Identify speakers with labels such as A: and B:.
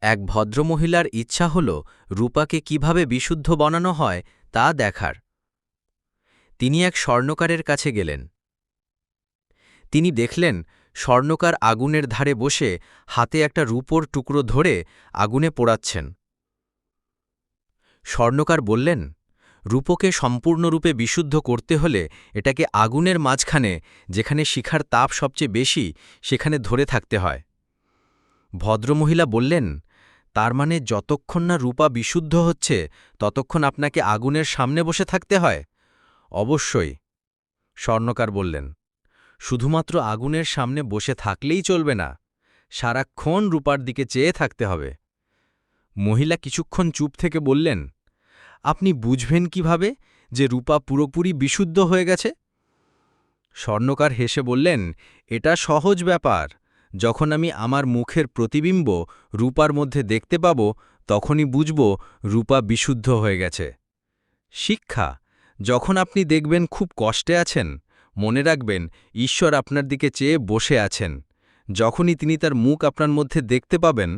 A: এক ভদ্রমহিলার ইচ্ছা হল রূপাকে কিভাবে বিশুদ্ধ বানানো হয় তা দেখার। তিনি এক স্বর্ণকারের কাছে গেলেন। তিনি দেখলেন স্বর্ণকার আগুনের ধারে বসে হাতে একটা রূপোর টুকরো ধরে আগুনে পোড়াচ্ছেন। স্বর্ণকার বললেন, রূপোকে সম্পূর্ণরূপে বিশুদ্ধ করতে হলে এটাকে আগুনের মাঝখানে, যেখানে শিখার তাপ সবচেয়ে বেশি, সেখানে ধরে থাকতে হয়। ভদ্রমহিলা বললেন, তার মানে যতক্ষণ না রূপা বিশুদ্ধ হচ্ছে ততক্ষণ আপনাকে আগুনের সামনে বসে থাকতে হয়? অবশ্যই, স্বর্ণকার বললেন। শুধুমাত্র আগুনের সামনে বসে থাকলেই চলবে না, সারাক্ষণ রূপার দিকে চেয়ে থাকতে হবে। মহিলা কিছুক্ষণ চুপ থেকে বললেন, আপনি বুঝবেন কিভাবে যে রূপা পুরোপুরি বিশুদ্ধ হয়ে গেছে? স্বর্ণকার হেসে বললেন, এটা সহজ ব্যাপার। যখন আমি আমার মুখের প্রতিবিম্ব রূপার মধ্যে দেখতে পাব, তখনই বুঝব রূপা বিশুদ্ধ হয়ে গেছে। শিক্ষা: যখন আপনি দেখবেন খুব কষ্টে আছেন, মনে রাখবেন ঈশ্বর আপনার দিকে চেয়ে বসে আছেন। যখনই তিনি তার মুখ আপনার মধ্যে দেখতে পাবেন,